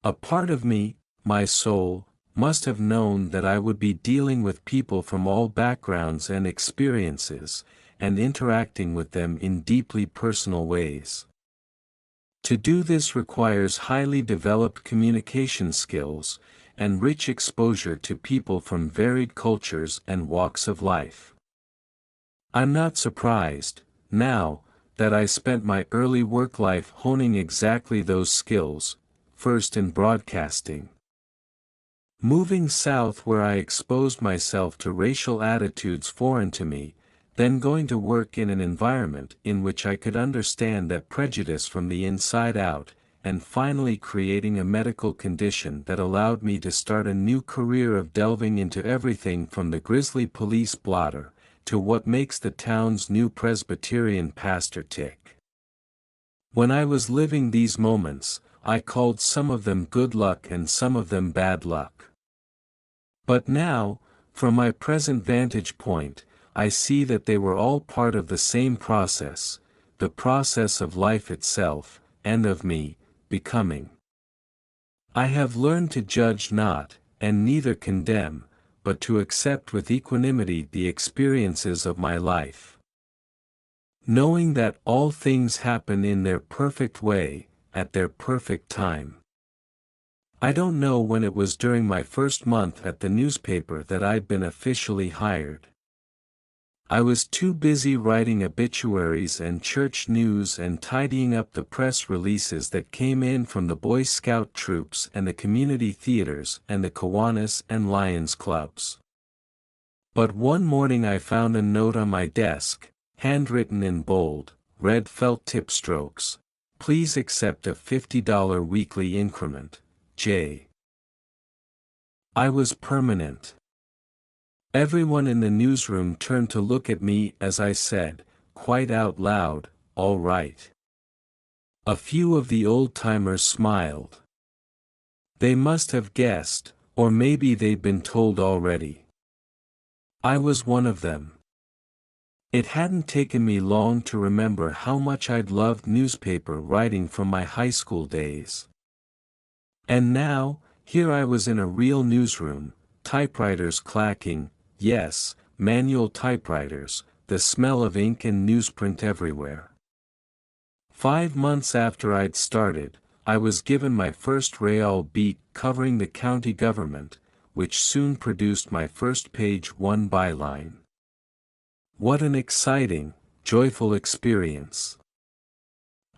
A part of me, my soul, must have known that I would be dealing with people from all backgrounds and experiences, and interacting with them in deeply personal ways. To do this requires highly developed communication skills, and rich exposure to people from varied cultures and walks of life. I'm not surprised, now, that I spent my early work life honing exactly those skills, first in broadcasting. Moving south where I exposed myself to racial attitudes foreign to me, then going to work in an environment in which I could understand that prejudice from the inside out, and finally creating a medical condition that allowed me to start a new career of delving into everything from the grisly police blotter, to what makes the town's new Presbyterian pastor tick. When I was living these moments, I called some of them good luck and some of them bad luck. But now, from my present vantage point, I see that they were all part of the same process, the process of life itself, and of me, becoming. I have learned to judge not, and neither condemn, but to accept with equanimity the experiences of my life. Knowing that all things happen in their perfect way, at their perfect time. I don't know when it was during my first month at the newspaper that I'd been officially hired. I was too busy writing obituaries and church news and tidying up the press releases that came in from the Boy Scout troops and the community theaters and the Kiwanis and Lions clubs. But one morning I found a note on my desk, handwritten in bold, red felt tip strokes. Please accept a $50 weekly increment, J. I was permanent. Everyone in the newsroom turned to look at me as I said, quite out loud, "All right." A few of the old-timers smiled. They must have guessed, or maybe they'd been told already. I was one of them. It hadn't taken me long to remember how much I'd loved newspaper writing from my high school days. And now, here I was in a real newsroom, typewriters clacking, yes, manual typewriters, the smell of ink and newsprint everywhere. 5 months after I'd started, I was given my first Real beat covering the county government, which soon produced my first page one byline. What an exciting, joyful experience.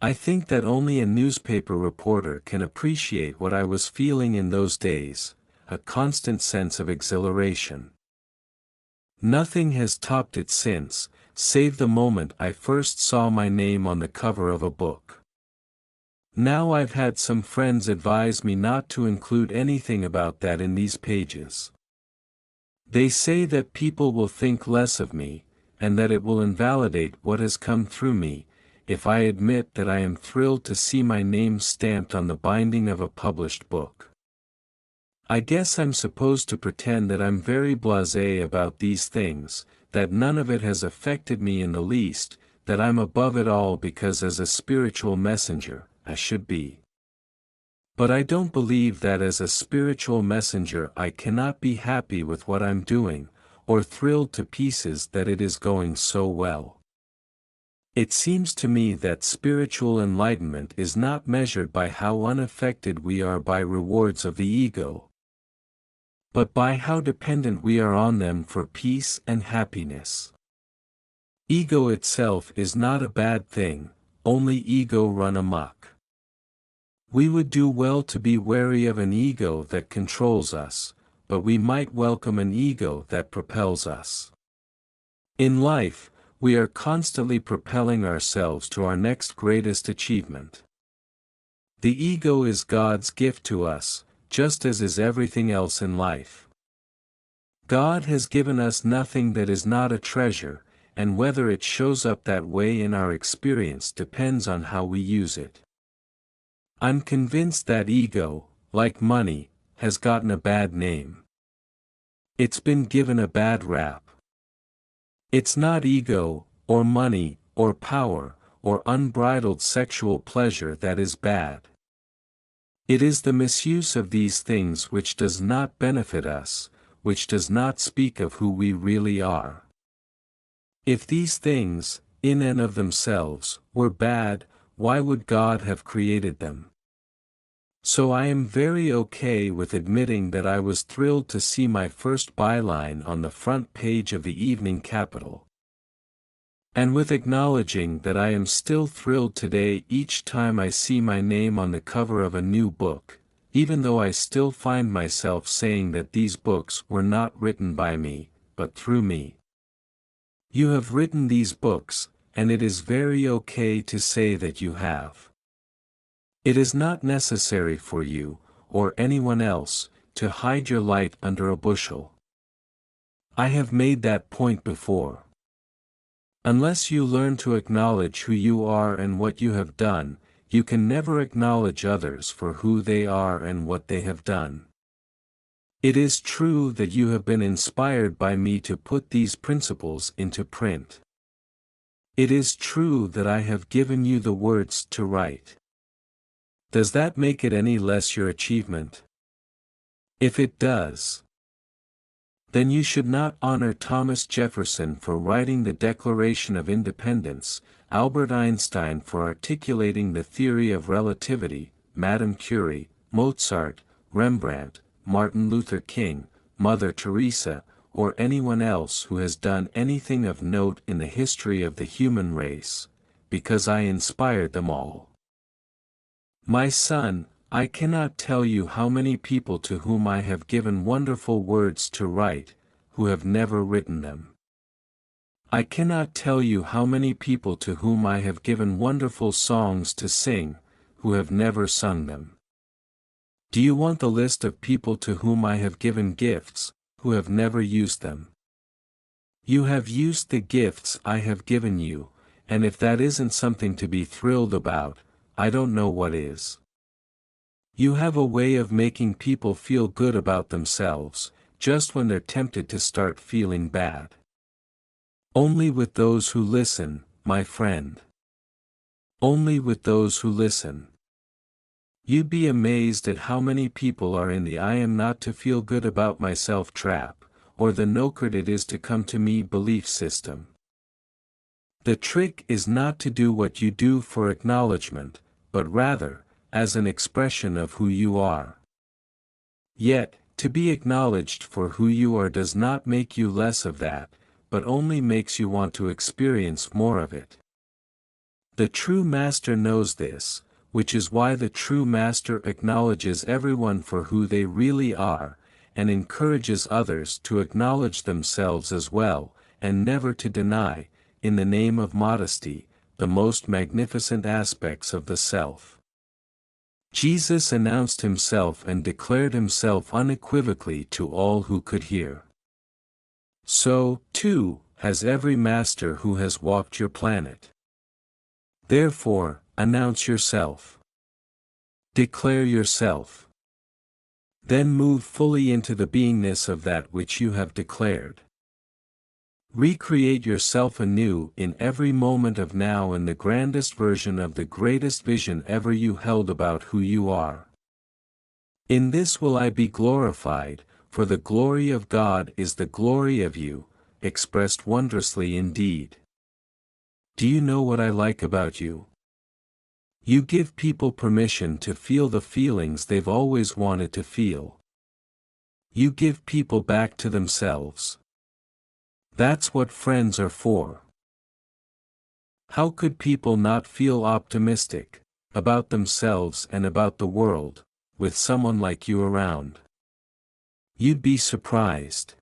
I think that only a newspaper reporter can appreciate what I was feeling in those days, a constant sense of exhilaration. Nothing has topped it since, save the moment I first saw my name on the cover of a book. Now I've had some friends advise me not to include anything about that in these pages. They say that people will think less of me, and that it will invalidate what has come through me, if I admit that I am thrilled to see my name stamped on the binding of a published book. I guess I'm supposed to pretend that I'm very blasé about these things, that none of it has affected me in the least, that I'm above it all because as a spiritual messenger, I should be. But I don't believe that as a spiritual messenger I cannot be happy with what I'm doing, or thrilled to pieces that it is going so well. It seems to me that spiritual enlightenment is not measured by how unaffected we are by rewards of the ego, but by how dependent we are on them for peace and happiness. Ego itself is not a bad thing, only ego run amok. We would do well to be wary of an ego that controls us, but we might welcome an ego that propels us. In life, we are constantly propelling ourselves to our next greatest achievement. The ego is God's gift to us, just as is everything else in life. God has given us nothing that is not a treasure, and whether it shows up that way in our experience depends on how we use it. I'm convinced that ego, like money, has gotten a bad name. It's been given a bad rap. It's not ego, or money, or power, or unbridled sexual pleasure that is bad. It is the misuse of these things which does not benefit us, which does not speak of who we really are. If these things, in and of themselves, were bad, why would God have created them? So I am very okay with admitting that I was thrilled to see my first byline on the front page of the Evening Capital. And with acknowledging that I am still thrilled today each time I see my name on the cover of a new book, even though I still find myself saying that these books were not written by me, but through me. You have written these books, and it is very okay to say that you have. It is not necessary for you, or anyone else, to hide your light under a bushel. I have made that point before. Unless you learn to acknowledge who you are and what you have done, you can never acknowledge others for who they are and what they have done. It is true that you have been inspired by me to put these principles into print. It is true that I have given you the words to write. Does that make it any less your achievement? If it does, then you should not honor Thomas Jefferson for writing the Declaration of Independence, Albert Einstein for articulating the theory of relativity, Madame Curie, Mozart, Rembrandt, Martin Luther King, Mother Teresa, or anyone else who has done anything of note in the history of the human race, because I inspired them all. My son, I cannot tell you how many people to whom I have given wonderful words to write, who have never written them. I cannot tell you how many people to whom I have given wonderful songs to sing, who have never sung them. Do you want the list of people to whom I have given gifts, who have never used them? You have used the gifts I have given you, and if that isn't something to be thrilled about, I don't know what is. You have a way of making people feel good about themselves, just when they're tempted to start feeling bad. Only with those who listen, my friend. Only with those who listen. You'd be amazed at how many people are in the I am not to feel good about myself trap, or the no credit is to come to me belief system. The trick is not to do what you do for acknowledgement, but rather, as an expression of who you are. Yet, to be acknowledged for who you are does not make you less of that, but only makes you want to experience more of it. The true master knows this, which is why the true master acknowledges everyone for who they really are, and encourages others to acknowledge themselves as well, and never to deny, in the name of modesty, the most magnificent aspects of the self. Jesus announced himself and declared himself unequivocally to all who could hear. So, too, has every master who has walked your planet. Therefore, announce yourself. Declare yourself. Then move fully into the beingness of that which you have declared. Recreate yourself anew in every moment of now in the grandest version of the greatest vision ever you held about who you are. In this will I be glorified, for the glory of God is the glory of you, expressed wondrously indeed. Do you know what I like about you? You give people permission to feel the feelings they've always wanted to feel. You give people back to themselves. That's what friends are for. How could people not feel optimistic about themselves and about the world, with someone like you around? You'd be surprised.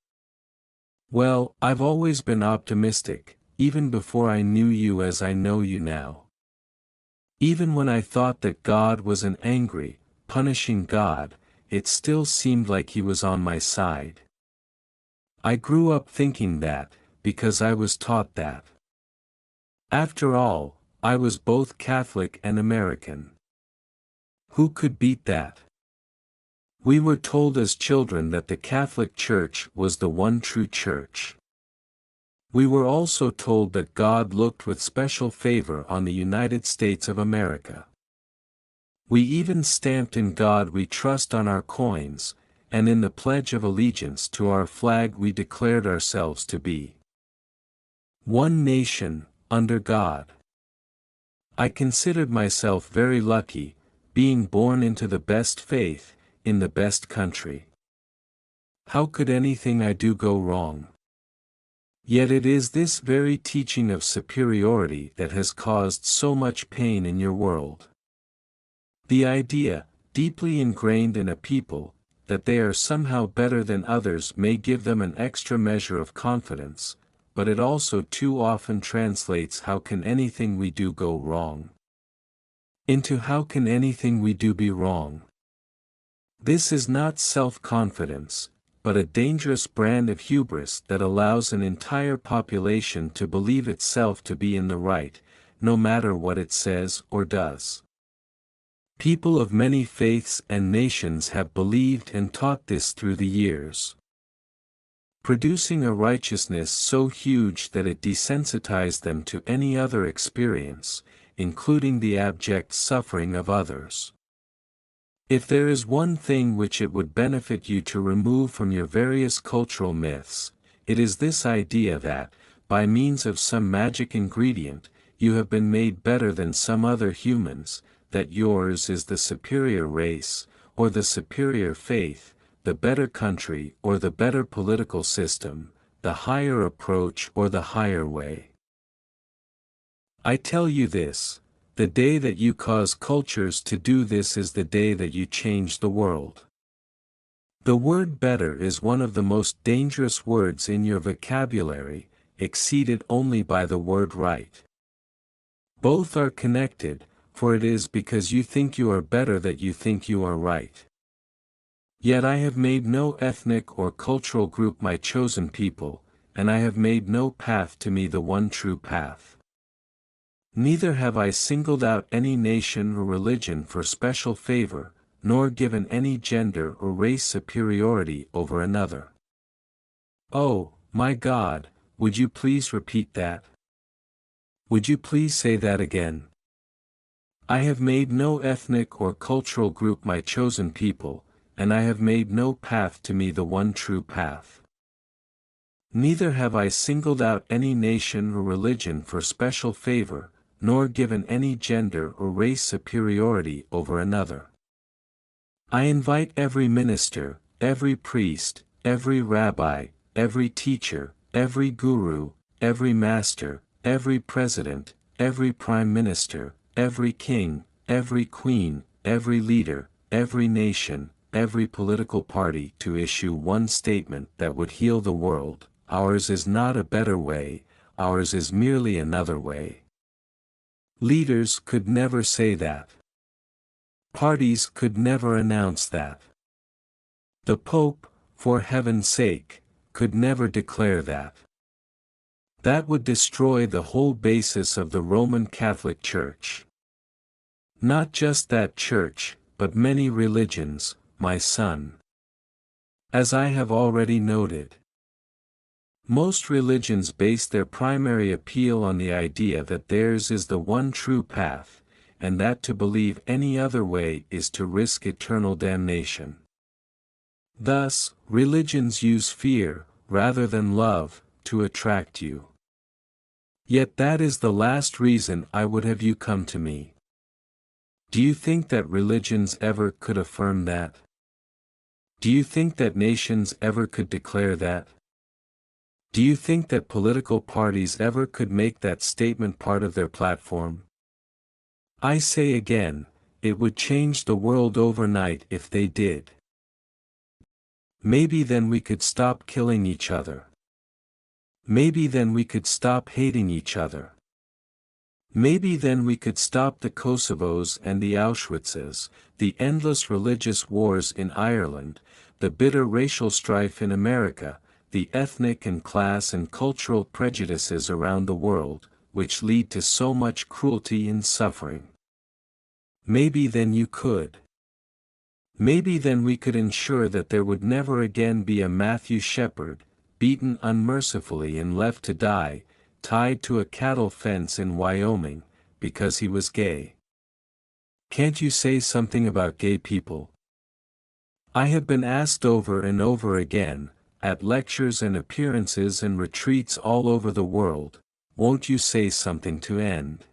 Well, I've always been optimistic, even before I knew you as I know you now. Even when I thought that God was an angry, punishing God, it still seemed like he was on my side. I grew up thinking that, because I was taught that. After all, I was both Catholic and American. Who could beat that? We were told as children that the Catholic Church was the one true church. We were also told that God looked with special favor on the United States of America. We even stamped "In God We Trust" on our coins, and in the Pledge of Allegiance to our flag we declared ourselves to be one nation, under God. I considered myself very lucky, being born into the best faith, in the best country. How could anything I do go wrong? Yet it is this very teaching of superiority that has caused so much pain in your world. The idea, deeply ingrained in a people, that they are somehow better than others may give them an extra measure of confidence, but it also too often translates "how can anything we do go wrong?" into "how can anything we do be wrong?" This is not self-confidence, but a dangerous brand of hubris that allows an entire population to believe itself to be in the right, no matter what it says or does. People of many faiths and nations have believed and taught this through the years, producing a righteousness so huge that it desensitized them to any other experience, including the abject suffering of others. If there is one thing which it would benefit you to remove from your various cultural myths, it is this idea that, by means of some magic ingredient, you have been made better than some other humans, that yours is the superior race, or the superior faith, the better country or the better political system, the higher approach or the higher way. I tell you this. The day that you cause cultures to do this is the day that you change the world. The word "better" is one of the most dangerous words in your vocabulary, exceeded only by the word "right." Both are connected, for it is because you think you are better that you think you are right. Yet I have made no ethnic or cultural group my chosen people, and I have made no path to me the one true path. Neither have I singled out any nation or religion for special favor, nor given any gender or race superiority over another. Oh, my God, would you please repeat that? Would you please say that again? I have made no ethnic or cultural group my chosen people, and I have made no path to me the one true path. Neither have I singled out any nation or religion for special favor, nor given any gender or race superiority over another. I invite every minister, every priest, every rabbi, every teacher, every guru, every master, every president, every prime minister, every king, every queen, every leader, every nation, every political party to issue one statement that would heal the world: ours is not a better way, ours is merely another way. Leaders could never say that. Parties could never announce that. The Pope, for heaven's sake, could never declare that. That would destroy the whole basis of the Roman Catholic Church. Not just that church, but many religions, my son. As I have already noted, most religions base their primary appeal on the idea that theirs is the one true path, and that to believe any other way is to risk eternal damnation. Thus, religions use fear, rather than love, to attract you. Yet that is the last reason I would have you come to me. Do you think that religions ever could affirm that? Do you think that nations ever could declare that? Do you think that political parties ever could make that statement part of their platform? I say again, it would change the world overnight if they did. Maybe then we could stop killing each other. Maybe then we could stop hating each other. Maybe then we could stop the Kosovos and the Auschwitzes, the endless religious wars in Ireland, the bitter racial strife in America, the ethnic and class and cultural prejudices around the world, which lead to so much cruelty and suffering. Maybe then you could. Maybe then we could ensure that there would never again be a Matthew Shepard, beaten unmercifully and left to die, tied to a cattle fence in Wyoming, because he was gay. Can't you say something about gay people? I have been asked over and over again, at lectures and appearances and retreats all over the world, won't you say something to end,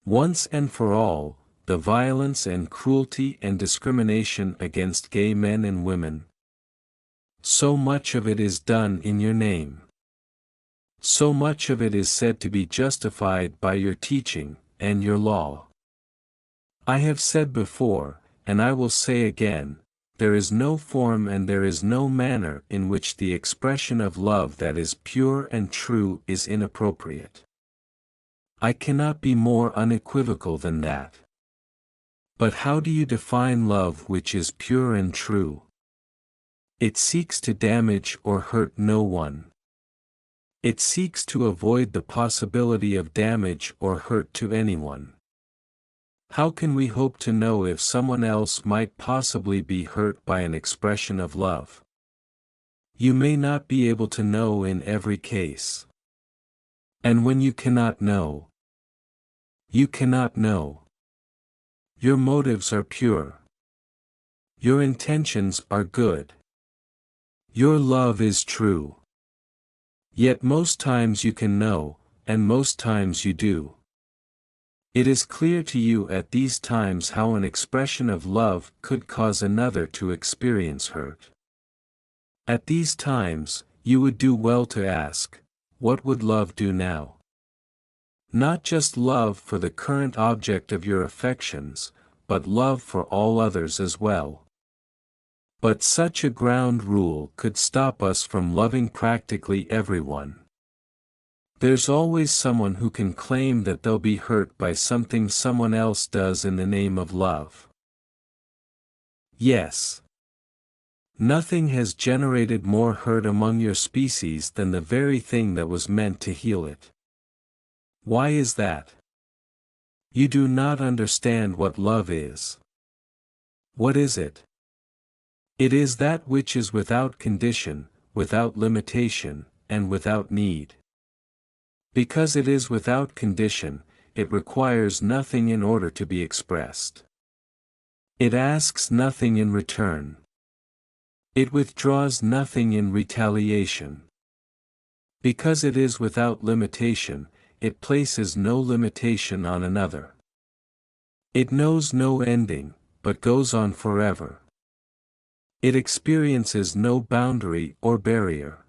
once and for all, the violence and cruelty and discrimination against gay men and women? So much of it is done in your name. So much of it is said to be justified by your teaching, and your law. I have said before, and I will say again, there is no form and there is no manner in which the expression of love that is pure and true is inappropriate. I cannot be more unequivocal than that. But how do you define love which is pure and true? It seeks to damage or hurt no one. It seeks to avoid the possibility of damage or hurt to anyone. How can we hope to know if someone else might possibly be hurt by an expression of love? You may not be able to know in every case. And when you cannot know, you cannot know. Your motives are pure. Your intentions are good. Your love is true. Yet most times you can know, and most times you do. It is clear to you at these times how an expression of love could cause another to experience hurt. At these times, you would do well to ask, what would love do now? Not just love for the current object of your affections, but love for all others as well. But such a ground rule could stop us from loving practically everyone. There's always someone who can claim that they'll be hurt by something someone else does in the name of love. Yes. Nothing has generated more hurt among your species than the very thing that was meant to heal it. Why is that? You do not understand what love is. What is it? It is that which is without condition, without limitation, and without need. Because it is without condition, it requires nothing in order to be expressed. It asks nothing in return. It withdraws nothing in retaliation. Because it is without limitation, it places no limitation on another. It knows no ending, but goes on forever. It experiences no boundary or barrier.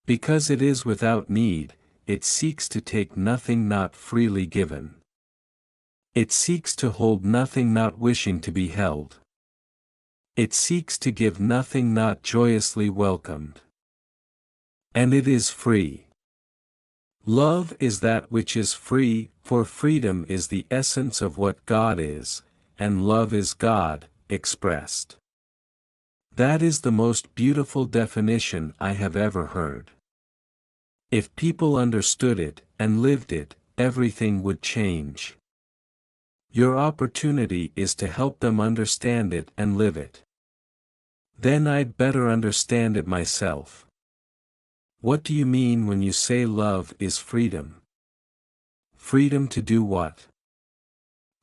Because it is without need, it seeks to take nothing not freely given. It seeks to hold nothing not wishing to be held. It seeks to give nothing not joyously welcomed. And it is free. Love is that which is free, for freedom is the essence of what God is, and love is God, expressed. That is the most beautiful definition I have ever heard. If people understood it, and lived it, everything would change. Your opportunity is to help them understand it and live it. Then I'd better understand it myself. What do you mean when you say love is freedom? Freedom to do what?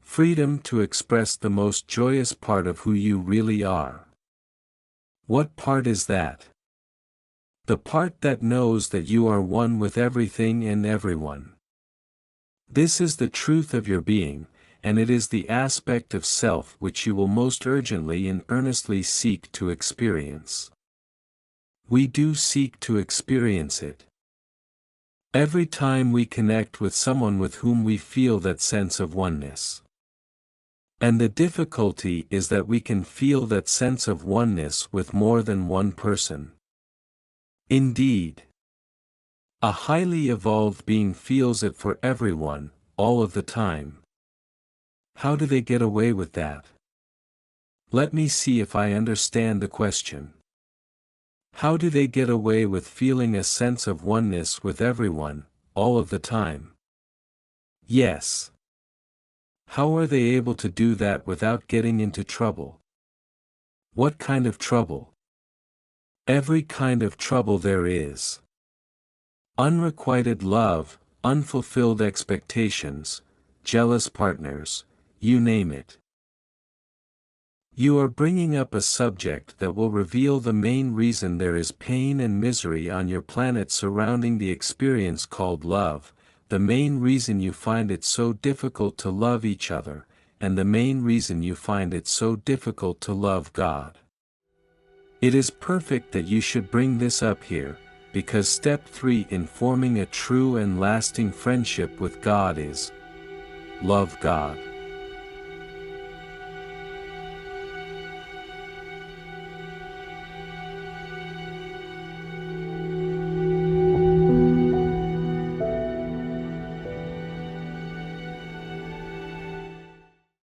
Freedom to express the most joyous part of who you really are. What part is that? The part that knows that you are one with everything and everyone. This is the truth of your being, and it is the aspect of self which you will most urgently and earnestly seek to experience. We do seek to experience it. Every time we connect with someone with whom we feel that sense of oneness. And the difficulty is that we can feel that sense of oneness with more than one person. Indeed, a highly evolved being feels it for everyone, all of the time. How do they get away with that? Let me see if I understand the question. How do they get away with feeling a sense of oneness with everyone, all of the time? Yes. How are they able to do that without getting into trouble? What kind of trouble? Every kind of trouble there is. Unrequited love, unfulfilled expectations, jealous partners, you name it. You are bringing up a subject that will reveal the main reason there is pain and misery on your planet surrounding the experience called love, the main reason you find it so difficult to love each other, and the main reason you find it so difficult to love God. It is perfect that you should bring this up here, because step 3 in forming a true and lasting friendship with God is love God.